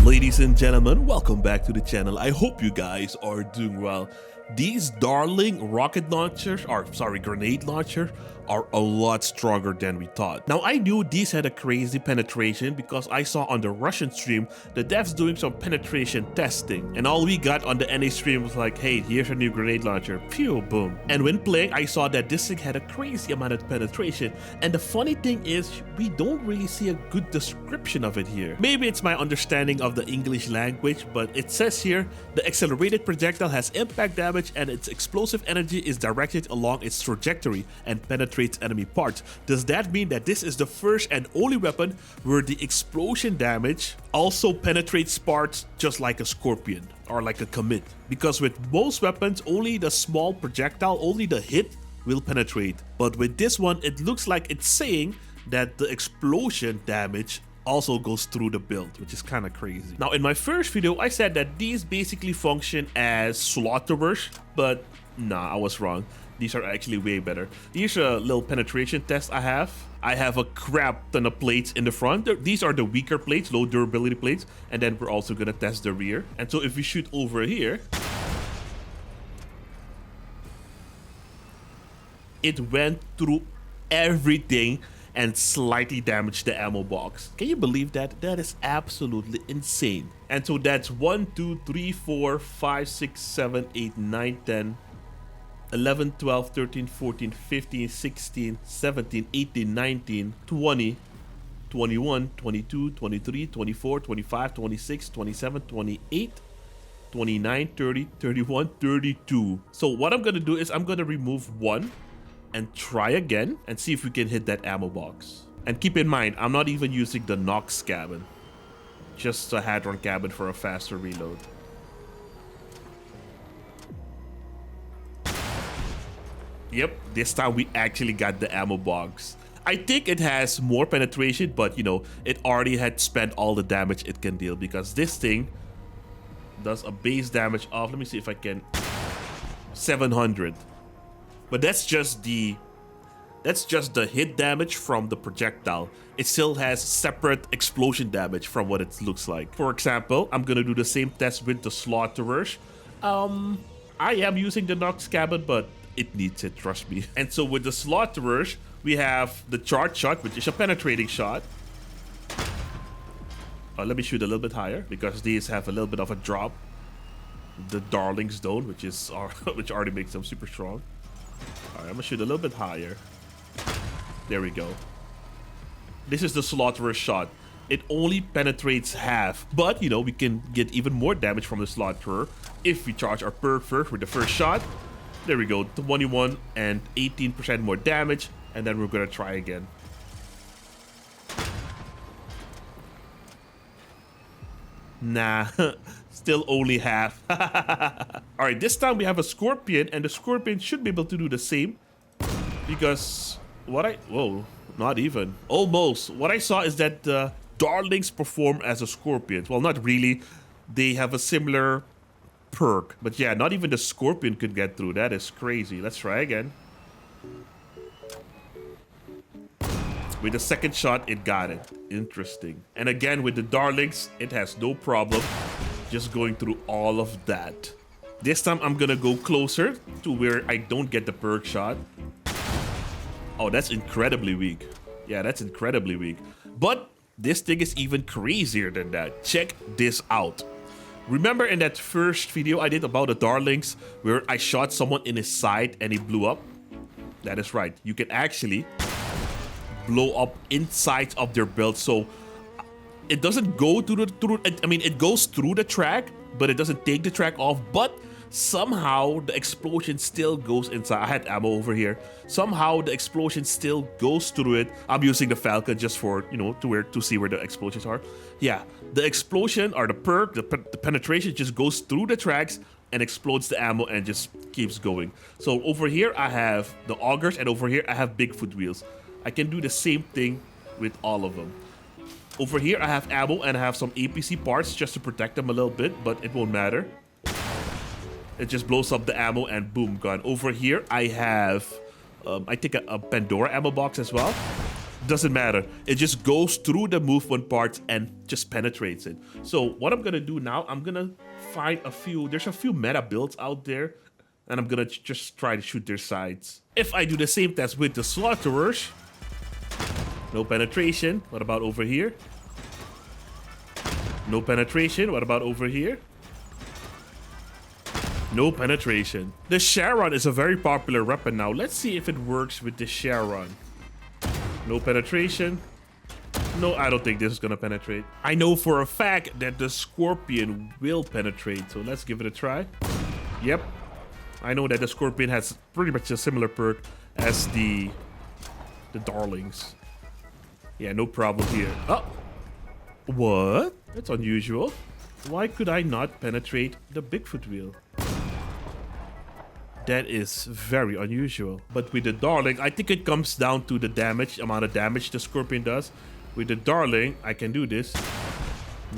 Ladies and gentlemen, welcome back to the channel. I hope you guys are doing well. These darling rocket launchers, grenade launchers, are a lot stronger than we thought. Now, I knew these had a crazy penetration because I saw on the Russian stream the devs doing some penetration testing, and all we got on the NA stream was like, hey, here's a new grenade launcher, pew, boom. And when playing, I saw that this thing had a crazy amount of penetration, and the funny thing is, we don't really see a good description of it here. Maybe it's my understanding of the English language, but it says here, the accelerated projectile has impact damage and its explosive energy is directed along its trajectory and penetrates enemy parts. Does that mean that this is the first and only weapon where the explosion damage also penetrates parts just like a scorpion or like a comet? Because with most weapons, only the small projectile, only the hit will penetrate. But with this one, it looks like it's saying that the explosion damage also goes through the build, which is kind of crazy. Now, in my first video, I said that these basically function as slaughterers, but nah, I was wrong. These are actually way better. Here's a little penetration test I have. I have a crap ton of plates in the front. These are the weaker plates, low durability plates, and then we're also gonna test the rear. And so if we shoot over here, it went through everything and slightly damaged the ammo box. Can you believe that? That is absolutely insane. And so that's 1, 2, 3, 4, 5, 6, 7, 8, 9, 10, 11, 12, 13, 14, 15, 16, 17, 18, 19, 20, 21, 22, 23, 24, 25, 26, 27, 28, 29, 30, 31, 32. So what I'm gonna do is I'm gonna remove one and try again and see if we can hit that ammo box. And keep in mind, I'm not even using the Nox cabin, just a Hadron cabin for a faster reload. Yep, this time we actually got the ammo box. I think it has more penetration, but you know, it already had spent all the damage it can deal because this thing does a base damage of, let me see if I can, 700. But that's just the hit damage from the projectile. It still has separate explosion damage from what it looks like. For example, I'm gonna do the same test with the slaughterers. I am using the Nox cabin, but it needs it, trust me. And so with the slaughterers, we have the charge shot, which is a penetrating shot. Let me shoot a little bit higher because these have a little bit of a drop. The Darlings don't, which already makes them super strong. Alright, I'm gonna shoot a little bit higher. There we go. This is the slaughterer shot. It only penetrates half, but you know, we can get even more damage from the slaughterer if we charge our perk first with the first shot. There we go, 21 and 18% more damage, and then we're gonna try again. Nah, still only half. Alright, this time we have a scorpion, and the scorpion should be able to do the same. Because whoa, not even. Almost. What I saw is that the Darlings perform as a scorpion. Well, not really. They have a similar perk. But yeah, not even the scorpion could get through. That is crazy. Let's try again. With the second shot, it got it. Interesting. And again, with the Darlings, it has no problem just going through all of that. This time, I'm gonna go closer to where I don't get the perk shot. Oh, that's incredibly weak. Yeah, that's incredibly weak. But this thing is even crazier than that. Check this out. Remember in that first video I did about the Darlings where I shot someone in his side and he blew up? That is right. You can actually blow up inside of their build, so it doesn't go it goes through the track, but it doesn't take the track off. But somehow the explosion still goes inside. I had ammo over here. Somehow the explosion still goes through it. I'm using the Falcon just for, you know, to see where the explosions are. Yeah, the explosion or the perk, the penetration just goes through the tracks and explodes the ammo and just keeps going. So over here I have the augers, and over here I have Bigfoot wheels. I can do the same thing with all of them. Over here I have ammo and I have some APC parts just to protect them a little bit, but it won't matter. It just blows up the ammo and boom, gone. Over here I have, I think a Pandora ammo box as well. Doesn't matter. It just goes through the movement parts and just penetrates it. So what I'm gonna do now, I'm gonna find there's a few meta builds out there, and I'm gonna just try to shoot their sides. If I do the same test with the slaughterers, no penetration. What about over here? No penetration. What about over here? No penetration. The Sharon is a very popular weapon now. Let's see if it works with the Sharon. No penetration. No, I don't think this is gonna penetrate. I know for a fact that the Scorpion will penetrate, so let's give it a try. Yep. I know that the Scorpion has pretty much a similar perk as the Darlings. Yeah, no problem here. Oh! What? That's unusual. Why could I not penetrate the Bigfoot wheel? That is very unusual. But with the Darling, I think it comes down to the amount of damage the Scorpion does. With the Darling, I can do this.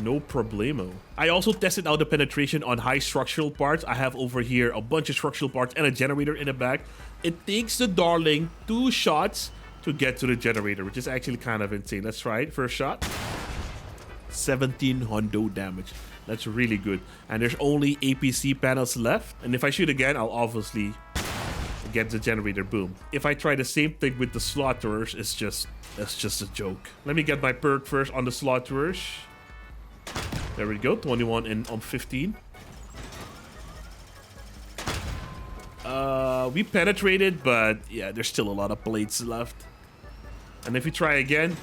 No problemo. I also tested out the penetration on high structural parts. I have over here a bunch of structural parts and a generator in the back. It takes the Darling 2 shots to get to the generator, which is actually kind of insane. Let's try it. First shot. 1700 damage. That's really good. And there's only APC panels left. And if I shoot again, I'll obviously get the generator. Boom. If I try the same thing with the slaughterers, that's just a joke. Let me get my perk first on the slaughterers. There we go. 21 and on 15. We penetrated, but yeah, there's still a lot of plates left. And if we try again,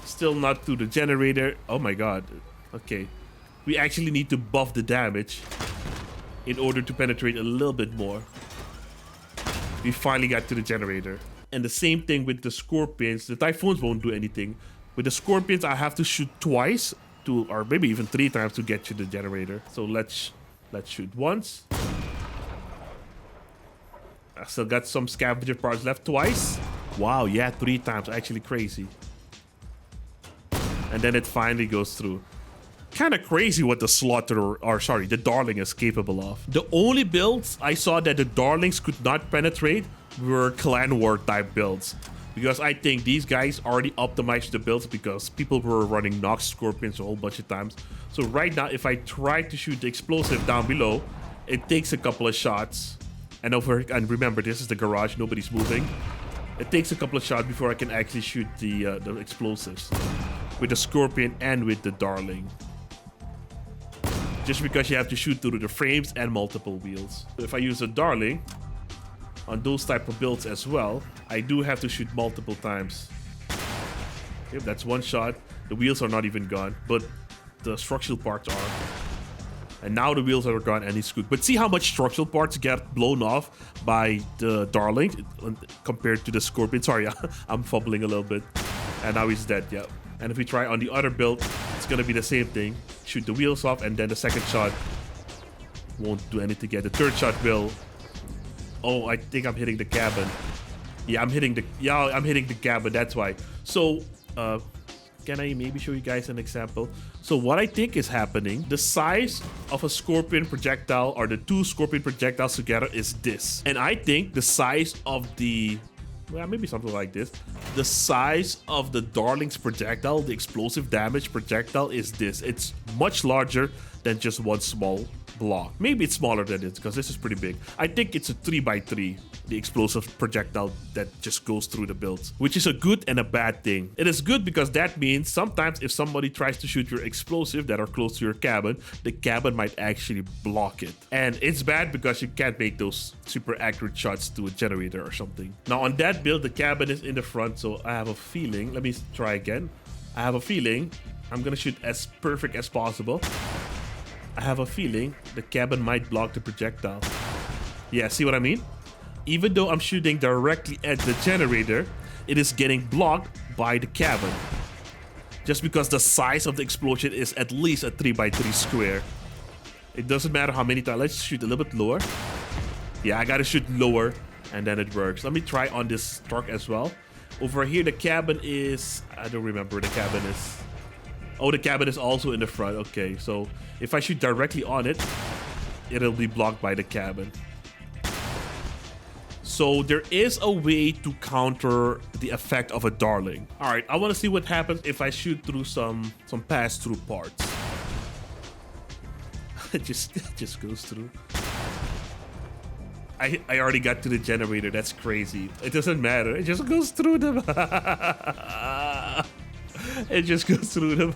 still not through the generator. Oh my god. Okay. We actually need to buff the damage in order to penetrate a little bit more. We finally got to the generator. And the same thing with the Scorpions. The Typhoons won't do anything. With the Scorpions, I have to shoot twice or maybe even 3 times to get to the generator. So let's shoot once. I still got some scavenger parts left. Twice. Wow, yeah, 3 times. Actually crazy. And then it finally goes through. Kind of crazy what the Darling is capable of. The only builds I saw that the Darlings could not penetrate were Clan War type builds. Because I think these guys already optimized the builds because people were running Nox Scorpions a whole bunch of times. So right now, if I try to shoot the explosive down below, it takes a couple of shots. And remember, this is the garage, nobody's moving. It takes a couple of shots before I can actually shoot the explosives. With the Scorpion and with the Darling. Just because you have to shoot through the frames and multiple wheels. So if I use a Darling on those type of builds as well, I do have to shoot multiple times. Yep, that's 1 shot. The wheels are not even gone, but the structural parts are. And now the wheels are gone and he's good. But see how much structural parts get blown off by the Darling compared to the Scorpion. Sorry, I'm fumbling a little bit. And now he's dead, yeah. And if we try on the other build, it's gonna be the same thing. Shoot the wheels off and then the second shot won't do anything yet. The third shot will. Oh, I think I'm hitting the cabin. Yeah, I'm hitting the cabin, that's why. So, can I maybe show you guys an example? So what I think is happening, the size of a Scorpion projectile or the 2 Scorpion projectiles together is this. And I think the size of the, well, maybe something like this. The size of the Darling's projectile, the explosive damage projectile is this. It's much larger than just one small block. Maybe it's smaller than this because this is pretty big. I think it's a 3x3, the explosive projectile that just goes through the builds, which is a good and a bad thing. It is good because that means sometimes if somebody tries to shoot your explosive that are close to your cabin, the cabin might actually block it. And it's bad because you can't make those super accurate shots to a generator or something. Now on that build, the cabin is in the front, so I have a feeling, let me try again. I have a feeling I'm gonna shoot as perfect as possible. I have a feeling the cabin might block the projectile. Yeah, see what I mean? Even though I'm shooting directly at the generator, it is getting blocked by the cabin. Just because the size of the explosion is at least a 3x3 square. It doesn't matter how many times. Let's shoot a little bit lower. Yeah, I gotta shoot lower and then it works. Let me try on this truck as well. Over here, the cabin is... I don't remember where the cabin is. Oh, the cabin is also in the front. Okay, so if I shoot directly on it, it'll be blocked by the cabin. So there is a way to counter the effect of a Darling. All right, I want to see what happens if I shoot through some pass-through parts. It just goes through. I already got to the generator. That's crazy. It doesn't matter. It just goes through them. It just goes through them.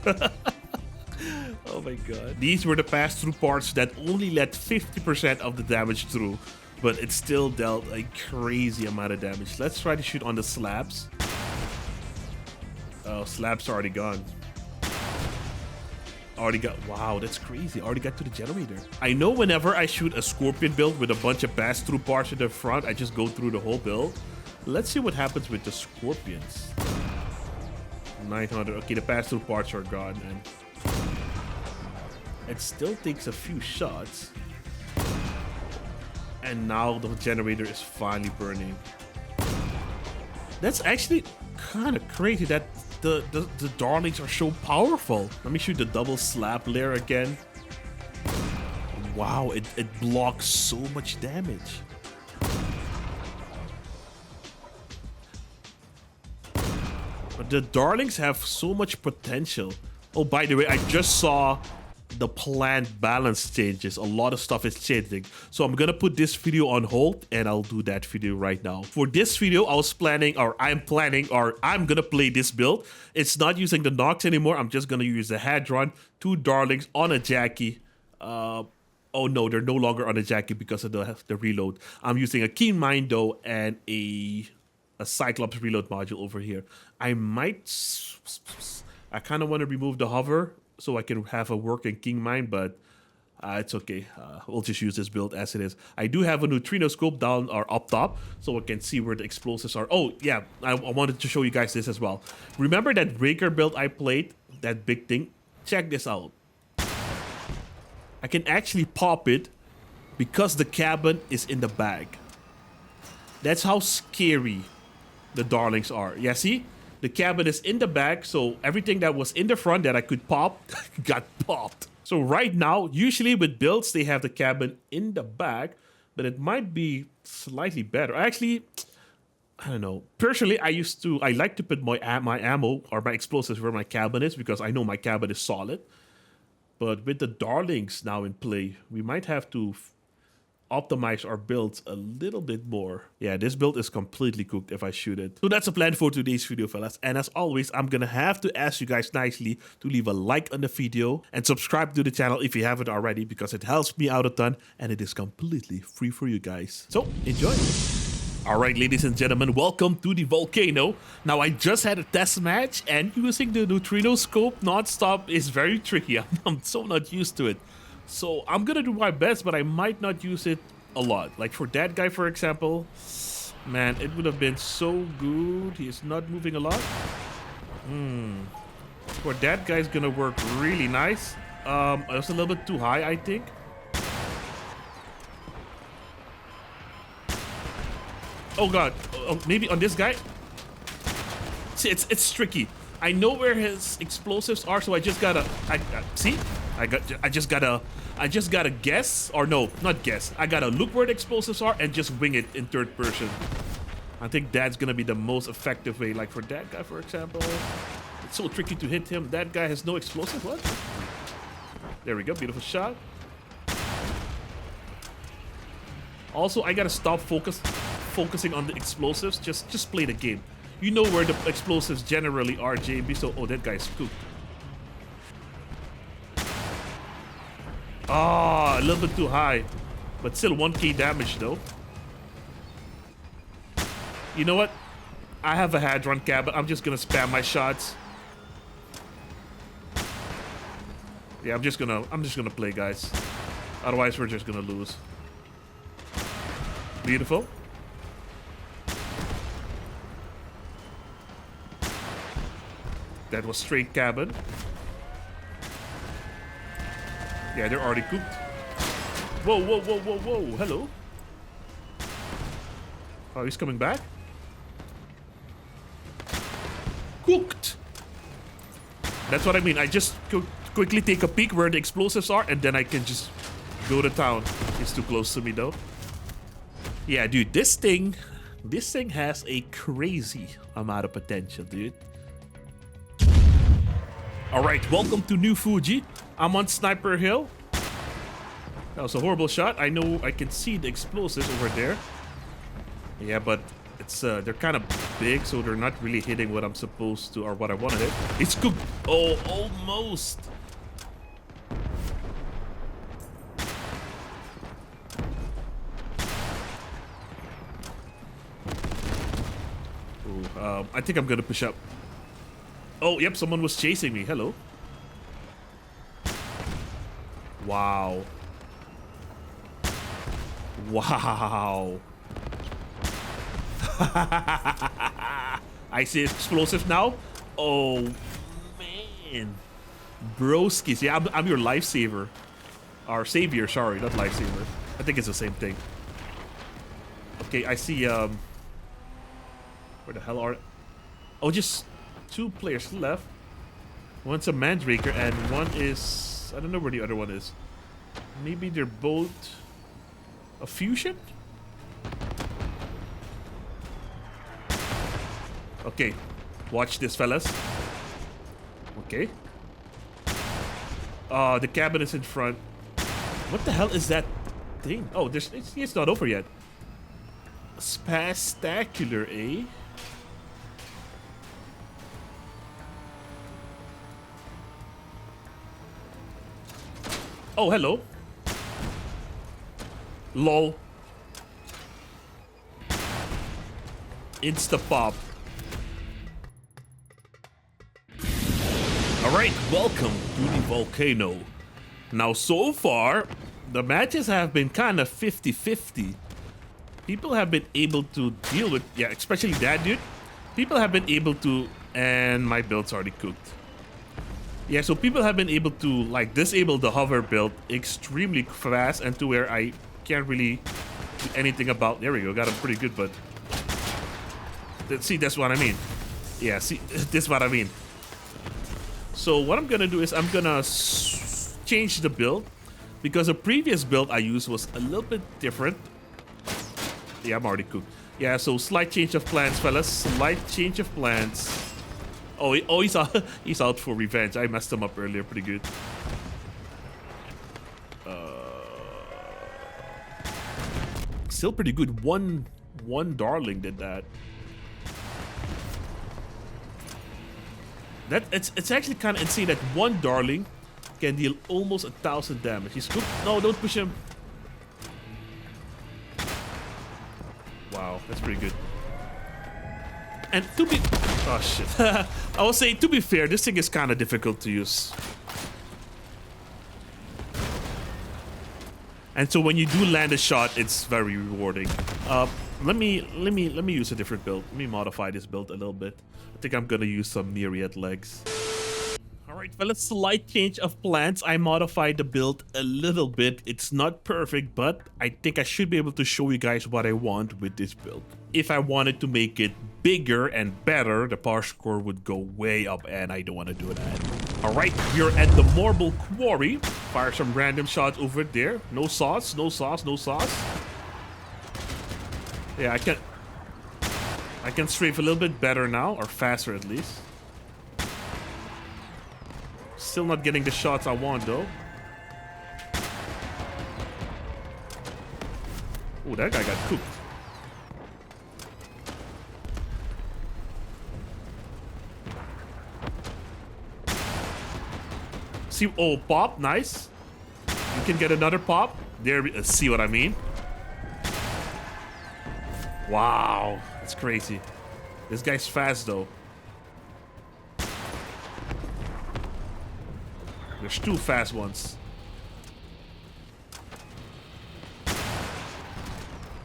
Oh my god. These were the pass-through parts that only let 50% of the damage through, but it still dealt a crazy amount of damage. Let's try to shoot on the slabs. Oh, slabs are already gone. Already got, wow, that's crazy. Already got to the generator. I know whenever I shoot a Scorpion build with a bunch of pass-through parts in the front, I just go through the whole build. Let's see what happens with the Scorpions. 900. Okay, the pass-through parts are gone, and it still takes a few shots. And now the generator is finally burning. That's actually kind of crazy that the Darlings are so powerful. Let me shoot the double slab layer again. Wow, it blocks so much damage. But the Darlings have so much potential. Oh, by the way, I just saw the plant balance changes. A lot of stuff is changing. So I'm gonna put this video on hold and I'll do that video right now. For this video, I'm gonna play this build. It's not using the Nox anymore. I'm just gonna use the Hadron, 2 Darlings on a Jackie. Oh no, they're no longer on a Jackie because of the reload. I'm using a Keen Mind though and a Cyclops reload module over here. I kind of want to remove the hover so I can have a working King Mine, but it's okay. We'll just use this build as it is. I do have a neutrino scope down or up top, so I can see where the explosives are. Oh, yeah, I wanted to show you guys this as well. Remember that breaker build I played? That big thing? Check this out. I can actually pop it because the cabin is in the bag. That's how scary the Darlings are. Yeah, see? The cabin is in the back, so everything that was in the front that I could pop got popped. So right now, usually with builds, they have the cabin in the back, but it might be slightly better. Actually, I don't know. Personally, I like to put my ammo or my explosives where my cabin is because I know my cabin is solid. But with the Darlings now in play, we might have to optimize our builds a little bit more. Yeah, this build is completely cooked if I shoot it. So that's the plan for today's video, fellas. And as always, I'm gonna have to ask you guys nicely to leave a like on the video and subscribe to the channel if you haven't already, because it helps me out a ton and it is completely free for you guys. So enjoy. All right, ladies and gentlemen, welcome to the volcano. Now, I just had a test match and using the neutrino scope non-stop is very tricky. I'm so not used to it. So I'm gonna do my best, but I might not use it a lot. Like for that guy, for example, man, it would have been so good. He is not moving a lot. For that guy's gonna work really nice. It was a little bit too high, I think. Oh god, maybe on this guy. See, it's tricky. I know where his explosives are, so I just gotta. I just gotta guess, or no, not guess. I gotta look where the explosives are and just wing it in third person. I think that's gonna be the most effective way. Like for that guy, for example, it's so tricky to hit him. That guy has no explosive. What? There we go. Beautiful shot. Also, I gotta stop focusing on the explosives. Just play the game. You know where the explosives generally are, JB. So, oh, that guy's cooked. Ah, a little bit too high, but still 1k damage though. You know what? I have a Hadron cabin. I'm just gonna spam my shots. Yeah, I'm just gonna play, guys. Otherwise, we're just gonna lose. Beautiful. That was straight cabin. Yeah, they're already cooked. Whoa, whoa, whoa, whoa, whoa. Hello. Oh, he's coming back. Cooked. That's what I mean. I just quickly take a peek where the explosives are, and then I can just go to town. He's too close to me, though. Yeah, dude, this thing has a crazy amount of potential, dude. All right, welcome to New Fuji. I'm on Sniper Hill. That was a horrible shot. I know I can see the explosives over there. Yeah, but it's they're kind of big, so they're not really hitting what I'm supposed to or what I want to hit. It's cooked. Oh, almost. Ooh, I think I'm gonna push up. Oh, yep, someone was chasing me. Hello. Wow. Wow. I see explosive now. Oh, man. Broskis. Yeah, I'm your lifesaver. Or savior, sorry, not lifesaver. I think it's the same thing. Okay, I see, where the hell are... Oh, just 2 players left. One's a Mandraker and one is... I don't know where the other one is. Maybe they're both a fusion? Okay, watch this, fellas. Okay. The cabin is in front. What the hell is that thing? Oh, it's not over yet. Spastacular, eh? Oh, hello. Lol. Insta-pop. Alright, welcome to the volcano. Now, so far, the matches have been kind of 50-50. People have been able to deal with... Yeah, especially that dude. People have been able to... And my build's already cooked. Yeah, so people have been able to, like, disable the hover build extremely fast and to where I can't really do anything about... There we go, got him pretty good, but... See, that's what I mean. Yeah, see, this is what I mean. So what I'm gonna do is I'm gonna change the build because the previous build I used was a little bit different. Yeah, I'm already cooked. Yeah, so slight change of plans, fellas. Slight change of plans. Oh, he's out for revenge. I messed him up earlier, pretty good. Still pretty good. One darling did that. It's actually kind of insane that one darling can deal almost 1,000 damage. He's cooked. No, don't push him. Wow, that's pretty good. And to be... Oh, shit. I will say, to be fair, this thing is kind of difficult to use. And so when you do land a shot, it's very rewarding. Let me use a different build. Let me modify this build a little bit. I think I'm gonna use some myriad legs. Alright, fellas, slight change of plans. I modified the build a little bit. It's not perfect, but I think I should be able to show you guys what I want with this build. If I wanted to make it bigger and better, the power score would go way up, and I don't want to do that. Alright, we're at the Marble Quarry. Fire some random shots over there. No sauce, no sauce, no sauce. Yeah, I can strafe a little bit better now, or faster at least. Still not getting the shots I want though. Oh, that guy got cooked. See, oh, pop, nice. You can get another pop. There, see what I mean? Wow, that's crazy. This guy's fast though. There's 2 fast ones.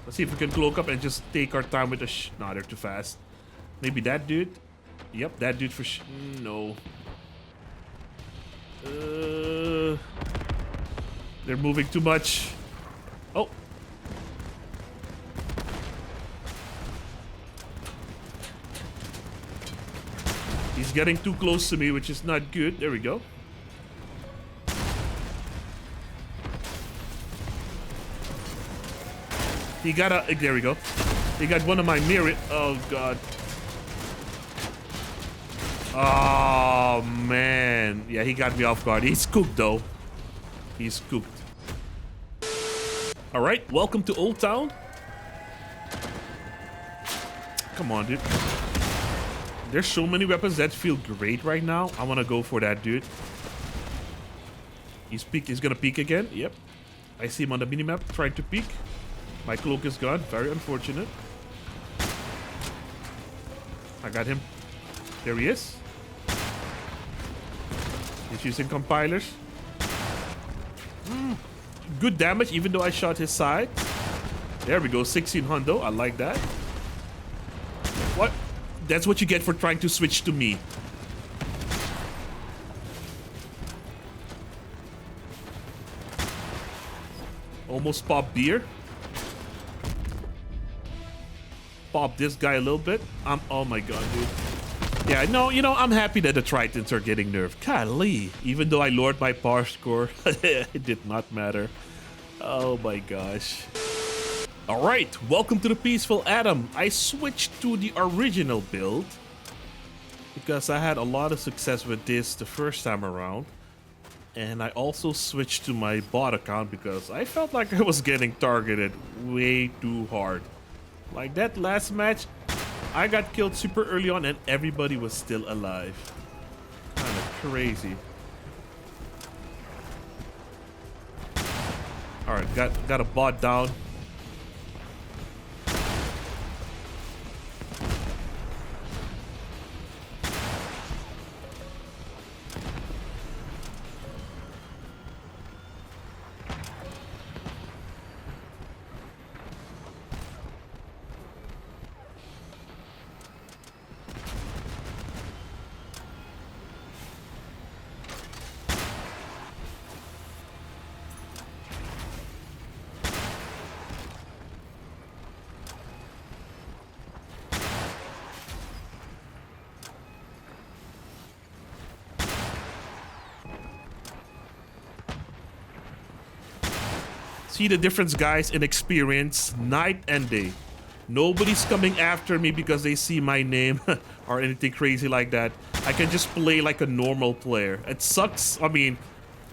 Let's see if we can cloak up and just take our time with the nah, they're too fast. Maybe that dude? Yep, that dude for no. They're moving too much. Oh. He's getting too close to me, which is not good. There we go. He got a... There we go. He got one of my mirror... Oh, God. Oh, man. Yeah, he got me off guard. He's cooked, though. He's cooked. All right, welcome to Old Town. Come on, dude. There's so many weapons that feel great right now. I want to go for that, dude. He's peeked. He's gonna peek again. Yep. I see him on the minimap trying to peek. My cloak is gone. Very unfortunate. I got him. There he is. He's using compilers. Good damage, even though I shot his side. There we go. 16 hundo. I like that. What? That's what you get for trying to switch to me. Almost pop beer. Pop this guy a little bit. Oh my god, dude. Yeah, no, you know, I'm happy that the Tritons are getting nerfed. Golly. Even though I lowered my power score, it did not matter. Oh my gosh. Alright, welcome to the Peaceful Atom. I switched to the original build because I had a lot of success with this the first time around. And I also switched to my bot account because I felt like I was getting targeted way too hard. Like that last match, I got killed super early on and everybody was still alive. Kind of crazy. Alright, got a bot down. See the difference, guys, in experience night and day. Nobody's coming after me because they see my name or anything crazy like that. I can just play like a normal player. It sucks. I mean,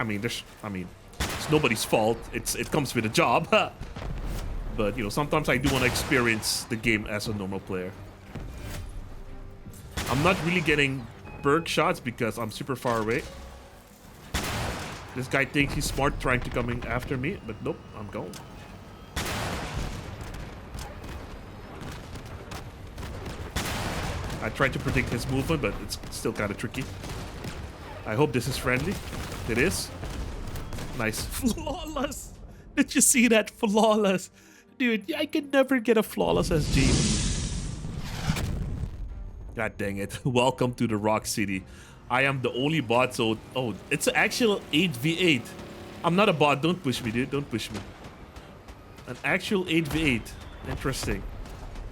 it's nobody's fault. It comes with a job. But you know, sometimes I do want to experience the game as a normal player. I'm not really getting perk shots because I'm super far away. This guy thinks he's smart trying to coming after me, but nope, I'm going. I tried to predict his movement, but it's still kind of tricky. I hope this is friendly. It is. Nice. Flawless! Did you see that? Flawless. Dude, I can never get a flawless SG. God dang it. Welcome to the Rock City. I am the only bot, so... Oh, it's an actual 8v8. I'm not a bot. Don't push me, dude. Don't push me. An actual 8v8. Interesting.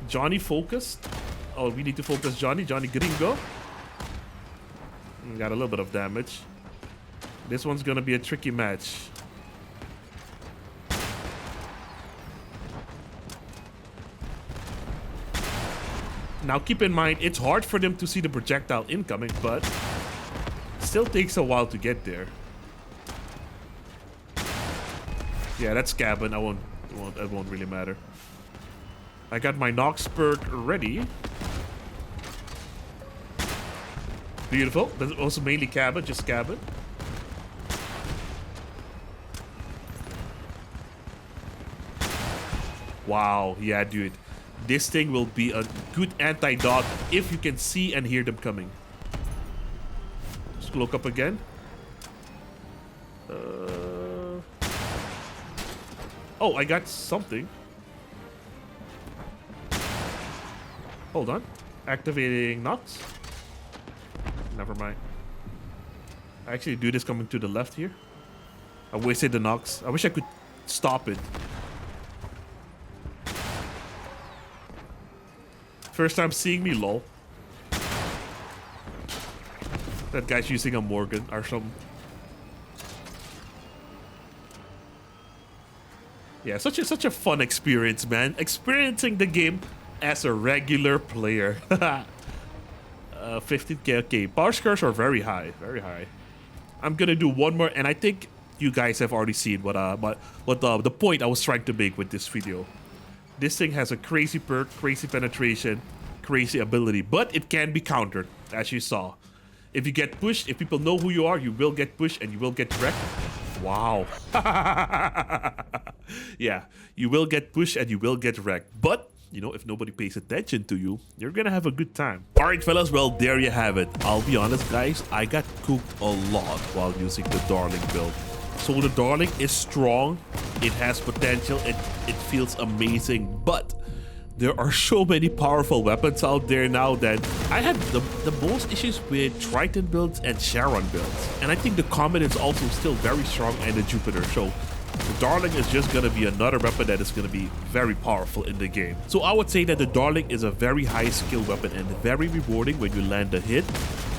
Johnny focused. Oh, we need to focus Johnny. Johnny Gringo. Got a little bit of damage. This one's gonna be a tricky match. Now keep in mind, it's hard for them to see the projectile incoming, but... still takes a while to get there. Yeah, that's cabin. It won't really matter. I got my Nox perk ready. Beautiful. That's also mainly cabin, just cabin. Wow, yeah, dude. This thing will be a good anti-dot if you can see and hear them coming. Cloak up again. Oh, I got something. Hold on. Activating Nox. Never mind. I actually do this coming to the left here. I wasted the Nox. I wish I could stop it. First time seeing me, lol. That guy's using a Morgan or some. Yeah, such a fun experience, man. Experiencing the game as a regular player. 15k. Okay, power scores are very high, very high. I'm gonna do one more, and I think you guys have already seen what the point I was trying to make with this video. This thing has a crazy perk, crazy penetration, crazy ability, but it can be countered, as you saw. If you get pushed, if people know who you are, you will get pushed and you will get wrecked. Wow. Yeah, you will get pushed and you will get wrecked. But, you know, if nobody pays attention to you, you're gonna have a good time. All right, fellas, well, there you have it. I'll be honest, guys, I got cooked a lot while using the Darling build. So the Darling is strong, it has potential, it feels amazing, but there are so many powerful weapons out there now that I had the most issues with Triton builds and Sharon builds. And I think the Comet is also still very strong, and the Jupiter. So the Darling is just going to be another weapon that is going to be very powerful in the game. So I would say that the Darling is a very high skill weapon and very rewarding when you land a hit.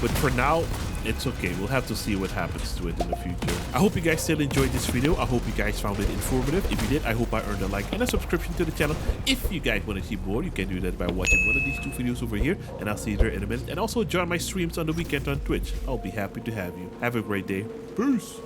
But for now, it's okay. We'll have to see what happens to it in the future. I hope you guys still enjoyed this video. I hope you guys found it informative. If you did, I hope I earned a like and a subscription to the channel. If you guys want to see more, you can do that by watching one of these 2 videos over here, and I'll see you there in a minute. And also join my streams on the weekend on Twitch. I'll be happy to have you. Have a great day. Peace.